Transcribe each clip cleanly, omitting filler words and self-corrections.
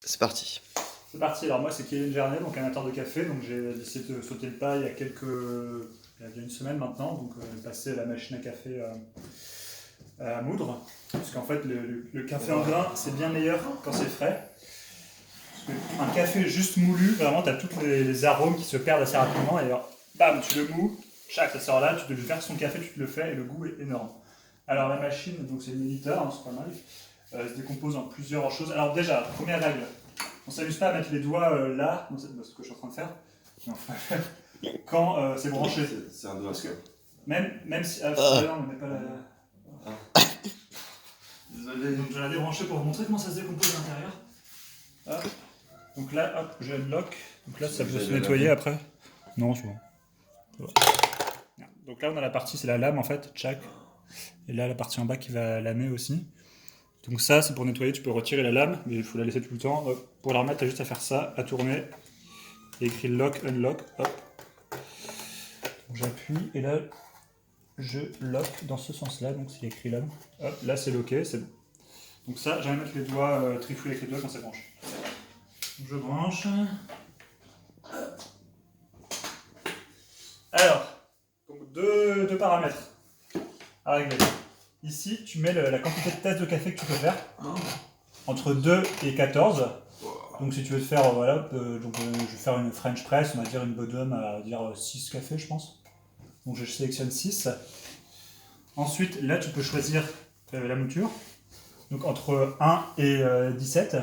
C'est parti. C'est parti, alors moi c'est Kevin Vernet, donc amateur de café, donc j'ai décidé de sauter le pas il y a une semaine maintenant, donc j'ai passé la machine à café à moudre, parce qu'en fait le café en grain c'est bien meilleur quand c'est frais, parce qu'un café juste moulu, vraiment tu as tous les arômes qui se perdent assez rapidement, et alors bam, tu le mous, chaque ça sort là, tu te verses ton café, tu te le fais, et le goût est énorme. Alors la machine, donc c'est le Miniteur, hein, c'est pas mal, elle se décompose en plusieurs choses. Alors déjà, première règle, on s'amuse pas à mettre les doigts là, c'est ce que je suis en train de faire, mais on va faire quand c'est branché. C'est un doigt. Parce que même si. Non, on met pas la. Désolé. Donc je vais la débrancher pour vous montrer comment ça se décompose à l'intérieur. Hop. Donc là, hop, je unlock. Donc là, ça peut se nettoyer après. Non, c'est bon. Donc là, on a la partie, c'est la lame en fait, tchac. Et là, la partie en bas qui va lamer aussi. Donc ça, c'est pour nettoyer, tu peux retirer la lame, mais il faut la laisser tout le temps. Hop. Pour la remettre, tu as juste à faire ça, à tourner. Il y a écrit lock, unlock, hop. J'appuie et là, je lock dans ce sens-là, donc c'est écrit là. Hop, là c'est locké, c'est bon. Donc ça, j'allais mettre les doigts, trifouiller avec les doigts quand ça branche. Donc je branche. Alors, donc deux paramètres à régler. Ici, tu mets la quantité de tasse de café que tu peux faire, entre 2 et 14. Donc si tu veux te faire, voilà, je vais faire une French press, on va dire une bottom à dire 6 cafés je pense. Donc je sélectionne 6. Ensuite, là tu peux choisir la mouture. Donc entre 1 et 17.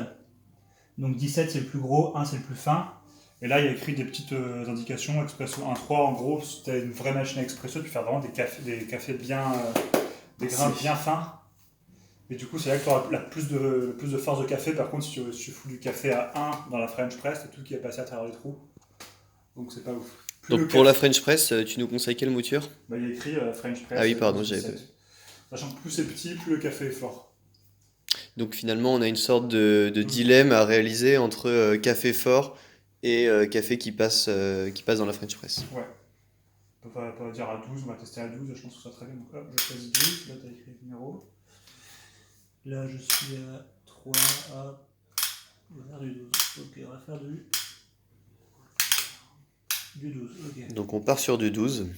Donc 17 c'est le plus gros, 1 c'est le plus fin. Et là il y a écrit des petites indications, Expresso 1.3 en gros, si tu as une vraie machine à expresso, tu fais vraiment des cafés bien, des grains bien fins. Et du coup, c'est là que tu auras plus de force de café. Par contre, si tu fous du café à 1 dans la French Press, c'est tout qui est passé à travers les trous. Donc, c'est pas ouf. Donc pour la French Press, tu nous conseilles quelle mouture? Bah, il y a écrit French Press. Ah oui, pardon, j'avais pas. Sachant que plus c'est petit, plus le café est fort. Donc finalement, on a une sorte de dilemme à réaliser entre café fort et café qui passe dans la French Press. Ouais. On peut pas dire à 12, on va tester à 12, je pense que ça sera très bien. Donc hop, je choisis 12, là tu as écrit le numéro. Là je suis à 3, hop. On va faire du 12. Ok, on va faire du 12, ok. Donc on part sur du 12.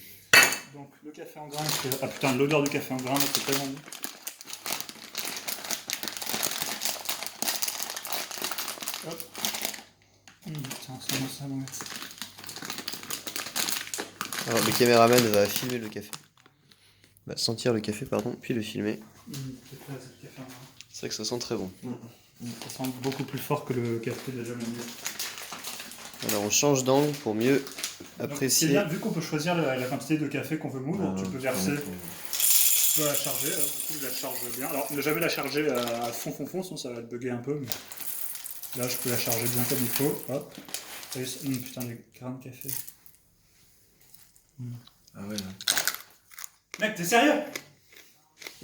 Donc le café en grain, ah putain, l'odeur du café en grain, c'est tellement bon. Hop. Tiens, c'est bon. Alors le caméraman va filmer le café. Va sentir le café, pardon, puis le filmer. C'est vrai que ça sent très bon. Ça sent beaucoup plus fort que le café déjà même. Alors on change d'angle pour mieux apprécier. Bien, vu qu'on peut choisir la quantité de café qu'on veut moudre, tu peux verser, tu peux la charger, du coup je la charge bien. Alors ne jamais la charger à fond, sinon ça va te bugger un peu, mais là je peux la charger bien comme il faut, hop. Putain, les grains de café. Ah ouais. Mec, t'es sérieux?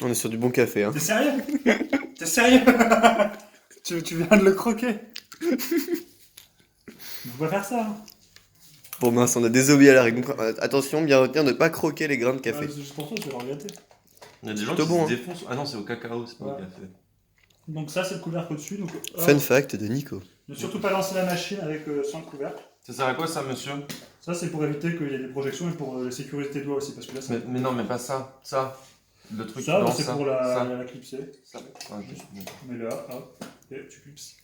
On est sur du bon café, hein. T'es sérieux? T'es sérieux? tu viens de le croquer. On va faire ça. Hein. Bon mince, on a désobéi à la règle. Donc, attention, bien retenir de ne pas croquer les grains de café. C'est juste pour toi, tu vas le regretter. Il y a des gens qui se défoncent. Ah non, c'est au cacao, c'est pas au café. Donc ça, c'est le couvercle au-dessus. Donc, Fun fact de Nico. Ne surtout pas lancer la machine avec sans le couvercle. Ça sert à quoi ça, monsieur? Ça, c'est pour éviter qu'il y ait des projections et pour sécuriser tes doigts aussi. Parce que là, ça... mais non, mais pas ça. Ça. Le truc ça, dans c'est ça. pour la clipser. Ça. Ah, okay. Mais là, hop, et tu clipses.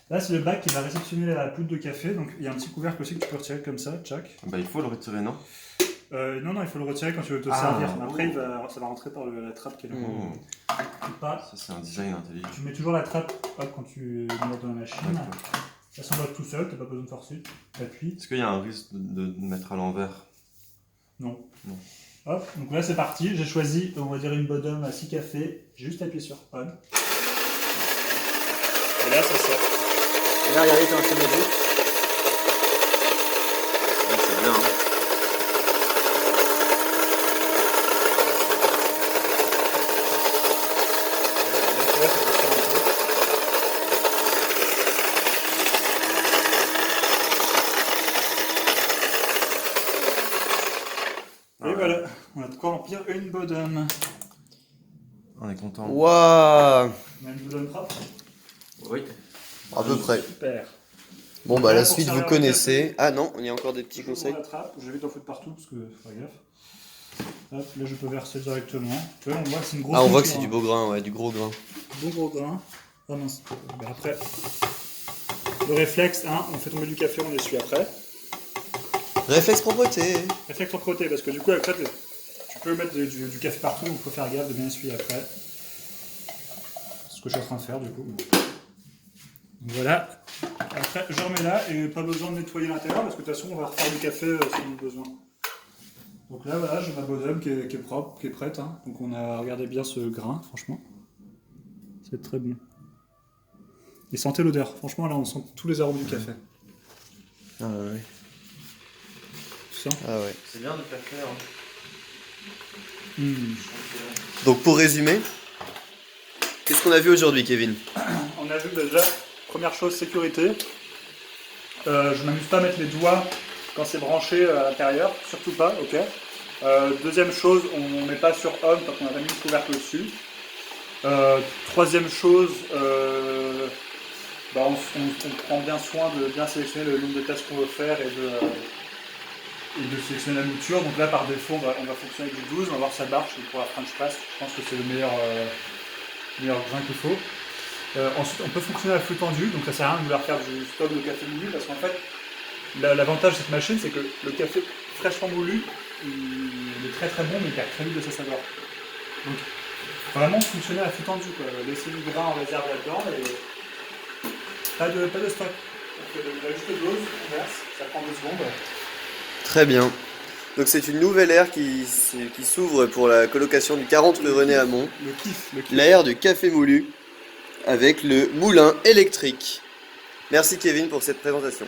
Là, c'est le bac qui va réceptionner la poudre de café. Donc, il y a un petit couvercle aussi que tu peux retirer comme ça, tchac. Bah, il faut le retirer, non? Non, il faut le retirer quand tu veux te servir. Après, ça va rentrer par la trappe qui est là. Ça, c'est un design intelligent. Tu mets toujours la trappe quand tu mets dans la machine. Ça s'envoie tout seul, t'as pas besoin de forcer. T'appuies. Est-ce qu'il y a un risque de mettre à l'envers? Non. Hop, donc là c'est parti. J'ai choisi, on va dire, une bottom à 6 cafés. J'ai juste appuyé sur on. Et là ça sort. Et là, regardez comment c'est magique. Ouais, c'est bien, hein. Et voilà, on a de quoi remplir une bottom. On est content. Waouh! On a une bottom propre. Oui. Bravo. À peu près. Super. Bon, bah, la Pour suite, vous servir le connaissez. Ah non, il y a encore des petits Je vais conseils. prendre la trappe, j'évite d'en foutre partout parce que faut faire gaffe. Hop, là je peux verser directement. Tu vois, on voit que c'est une grosse Ah, on voit que mouture, c'est du beau grain, ouais, du gros grain. Bon gros grain. Ah mince. Bah, après, le réflexe, hein, on fait tomber du café, on essuie après. Réflexe propreté. Réflexe propreté, parce que du coup, après, tu peux mettre du café partout, donc il faut faire gaffe de bien essuyer après. C'est ce que je suis en train de faire du coup. Donc, voilà. Après, je remets là et pas besoin de nettoyer l'intérieur parce que de toute façon, on va refaire du café si on a besoin. Donc là, voilà, j'ai ma bottom qui est propre, qui est prête. Hein. Donc on a regardé bien ce grain, franchement. C'est très bon. Et sentez l'odeur. Franchement, là, on sent tous les arômes du café. Ah ouais. Tu sens ? Ah ouais. C'est bien de faire faire. Donc pour résumer, qu'est-ce qu'on a vu aujourd'hui, Kevin? On a vu déjà, première chose, sécurité. Je m'amuse pas à mettre les doigts quand c'est branché à l'intérieur, surtout pas, ok. Deuxième chose, on ne met pas sur on quand on a mis le couvercle dessus. Troisième chose, on prend bien soin de bien sélectionner le nombre de tasses qu'on veut faire et de sélectionner la mouture. Donc là, par défaut, on va fonctionner avec du 12, on va voir si ça marche. Et pour la French Press, je pense que c'est le meilleur grain qu'il faut. Ensuite, on peut fonctionner à flux tendu, donc ça sert à rien de vouloir faire du stock de café moulu, parce qu'en fait, l'avantage de cette machine, c'est que le café fraîchement moulu, il est très très bon, mais il perd très vite de sa saveur. Donc, vraiment fonctionner à flux tendu, quoi. Laisser du grain en réserve là-dedans, et pas de stock. On fait juste de dose, on verse, ça prend 2 secondes. Très bien. Donc c'est une nouvelle ère qui s'ouvre pour la colocation du 40 rue René Hamon. Le kiff. L'ère du café moulu avec le moulin électrique. Merci Kevin pour cette présentation.